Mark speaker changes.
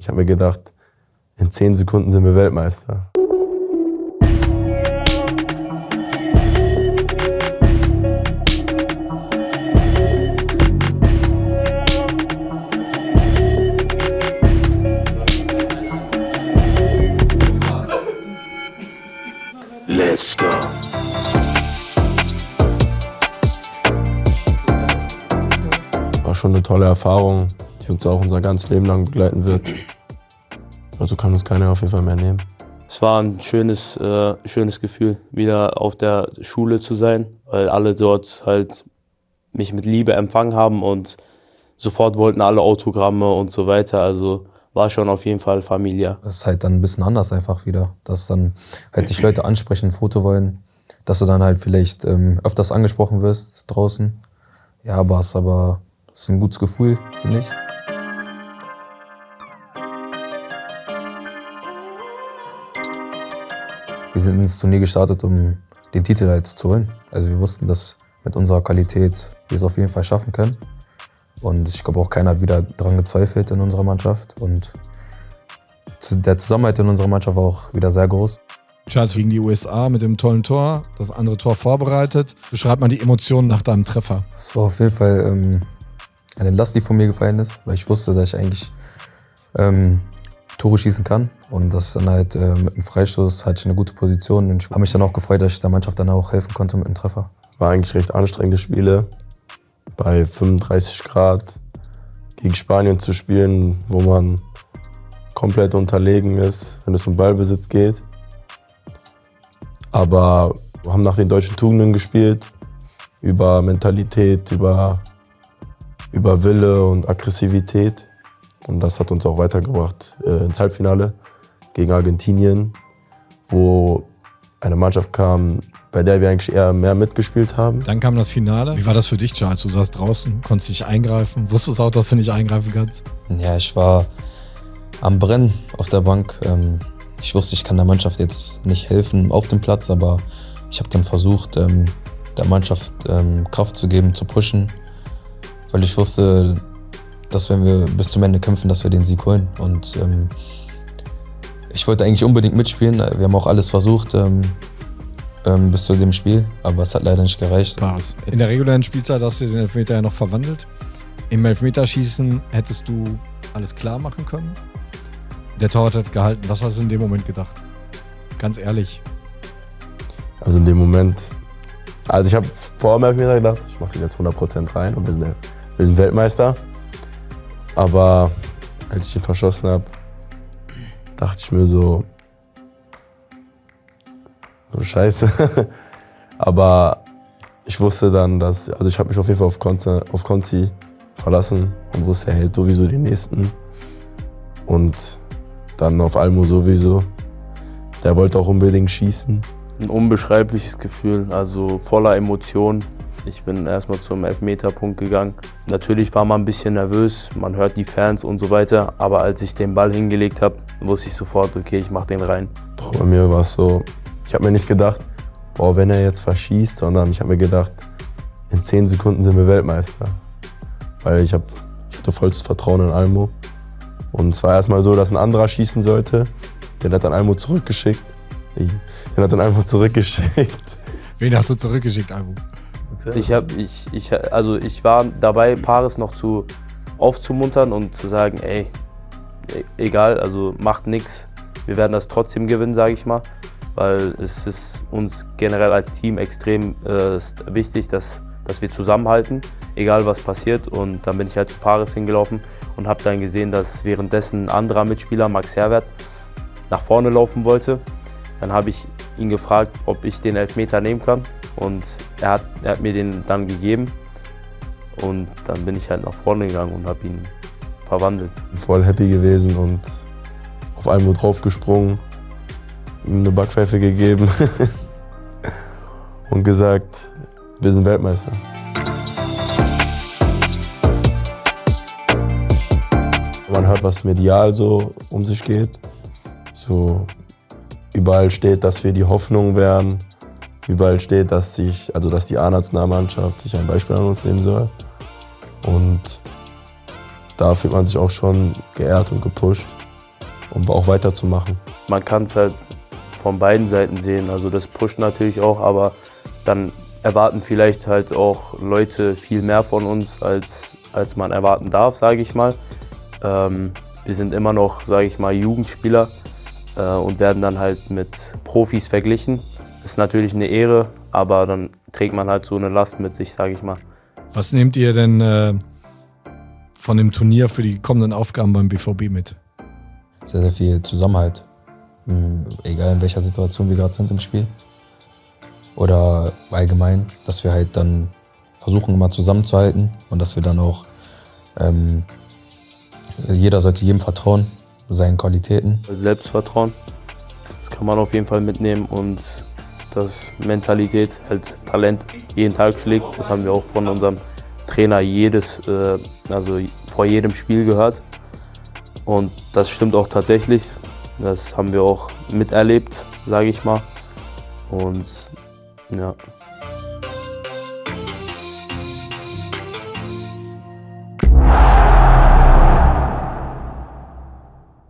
Speaker 1: Ich habe mir gedacht, in 10 Sekunden sind wir Weltmeister.
Speaker 2: Let's go.
Speaker 1: War schon eine tolle Erfahrung, die uns auch unser ganzes Leben lang begleiten wird. Also kann uns keiner auf jeden Fall mehr nehmen.
Speaker 3: Es war ein schönes Gefühl, wieder auf der Schule zu sein, weil alle dort halt mich mit Liebe empfangen haben und sofort wollten alle Autogramme und so weiter. Also war schon auf jeden Fall familiär.
Speaker 4: Das ist halt dann ein bisschen anders einfach wieder, dass dann halt dich Leute ansprechen, ein Foto wollen, dass du dann halt vielleicht öfters angesprochen wirst draußen. Ja, aber es ist ein gutes Gefühl, finde ich. Wir sind ins Turnier gestartet, um den Titel halt zu holen. Also wir wussten, dass mit unserer Qualität wir es auf jeden Fall schaffen können. Und ich glaube auch keiner hat wieder daran gezweifelt in unserer Mannschaft. Und der Zusammenhalt in unserer Mannschaft war auch wieder sehr groß.
Speaker 5: Charles gegen die USA mit dem tollen Tor, das andere Tor vorbereitet. Beschreibt mal die Emotionen nach deinem Treffer.
Speaker 4: Es war auf jeden Fall eine Last, die von mir gefallen ist, weil ich wusste, dass ich eigentlich Tore schießen kann. Und das dann halt mit dem Freistoß hatte ich eine gute Position. Und ich habe mich dann auch gefreut, dass ich der Mannschaft dann auch helfen konnte mit dem Treffer.
Speaker 1: War eigentlich recht anstrengende Spiele. Bei 35 Grad gegen Spanien zu spielen, wo man komplett unterlegen ist, wenn es um Ballbesitz geht. Aber wir haben nach den deutschen Tugenden gespielt, über Mentalität, über Wille und Aggressivität. Und das hat uns auch weitergebracht ins Halbfinale gegen Argentinien, wo eine Mannschaft kam, bei der wir eigentlich eher mehr mitgespielt haben.
Speaker 5: Dann kam das Finale. Wie war das für dich, Charles? Du saßt draußen, konntest nicht eingreifen, wusstest auch, dass du nicht eingreifen kannst?
Speaker 4: Ja, ich war am Brennen auf der Bank. Ich wusste, ich kann der Mannschaft jetzt nicht helfen auf dem Platz, aber ich habe dann versucht, der Mannschaft Kraft zu geben, zu pushen, weil ich wusste, dass wenn wir bis zum Ende kämpfen, dass wir den Sieg holen. Und ich wollte eigentlich unbedingt mitspielen. Wir haben auch alles versucht bis zu dem Spiel, aber es hat leider nicht gereicht.
Speaker 5: War's. In der regulären Spielzeit hast du den Elfmeter ja noch verwandelt. Im Elfmeterschießen hättest du alles klar machen können. Der Torwart hat gehalten. Was hast du in dem Moment gedacht? Ganz ehrlich.
Speaker 1: Also in dem Moment, also ich habe vor dem Elfmeter gedacht, ich mache den jetzt 100% rein und wir sind Weltmeister. Aber als ich ihn verschossen habe, dachte ich mir so scheiße. Aber ich wusste dann, also ich habe mich auf jeden Fall auf Konzi verlassen und wusste, er hält sowieso den nächsten. Und dann auf Almo sowieso. Der wollte auch unbedingt schießen.
Speaker 3: Ein unbeschreibliches Gefühl, also voller Emotionen. Ich bin erstmal zum Elfmeterpunkt gegangen. Natürlich war man ein bisschen nervös, man hört die Fans und so weiter. Aber als ich den Ball hingelegt habe, wusste ich sofort, okay, ich mache den rein.
Speaker 1: Bei mir war es so, ich habe mir nicht gedacht, wenn er jetzt verschießt, sondern ich habe mir gedacht, in 10 Sekunden sind wir Weltmeister. Weil ich hatte vollstes Vertrauen in Almo. Und es war erstmal so, dass ein anderer schießen sollte. Den hat dann Almo zurückgeschickt.
Speaker 5: Wen hast du zurückgeschickt, Almo?
Speaker 3: Ich war dabei, Paris noch aufzumuntern und zu sagen, ey, egal, also macht nichts. Wir werden das trotzdem gewinnen, sage ich mal. Weil es ist uns generell als Team extrem wichtig, dass wir zusammenhalten, egal was passiert. Und dann bin ich halt zu Paris hingelaufen und habe dann gesehen, dass währenddessen ein anderer Mitspieler, Max Herwert, nach vorne laufen wollte. Dann habe ich ihn gefragt, ob ich den Elfmeter nehmen kann. Und er hat mir den dann gegeben. Und dann bin ich halt nach vorne gegangen und habe ihn verwandelt.
Speaker 1: Ich bin voll happy gewesen und auf Almo draufgesprungen, ihm eine Backpfeife gegeben und gesagt, wir sind Weltmeister. Man hört, was medial so um sich geht. So überall steht, dass wir die Hoffnung wären. Überall steht, dass die A-Nationalmannschaft sich ein Beispiel an uns nehmen soll. Und da fühlt man sich auch schon geehrt und gepusht. um auch weiterzumachen.
Speaker 3: Man kann es halt von beiden Seiten sehen. Also das pusht natürlich auch, aber dann erwarten vielleicht halt auch Leute viel mehr von uns, als man erwarten darf, sage ich mal. Wir sind immer noch, sage ich mal, Jugendspieler und werden dann halt mit Profis verglichen. Ist natürlich eine Ehre, aber dann trägt man halt so eine Last mit sich, sage ich mal.
Speaker 5: Was nehmt ihr denn von dem Turnier für die kommenden Aufgaben beim BVB mit?
Speaker 4: Sehr, sehr viel Zusammenhalt. Egal in welcher Situation wir gerade sind im Spiel. Oder allgemein, dass wir halt dann versuchen, immer zusammenzuhalten und dass wir dann auch, jeder sollte jedem vertrauen, seinen Qualitäten.
Speaker 3: Selbstvertrauen, das kann man auf jeden Fall mitnehmen und dass Mentalität, halt Talent jeden Tag schlägt. Das haben wir auch von unserem Trainer also vor jedem Spiel gehört. Und das stimmt auch tatsächlich. Das haben wir auch miterlebt, sage ich mal. Und ja.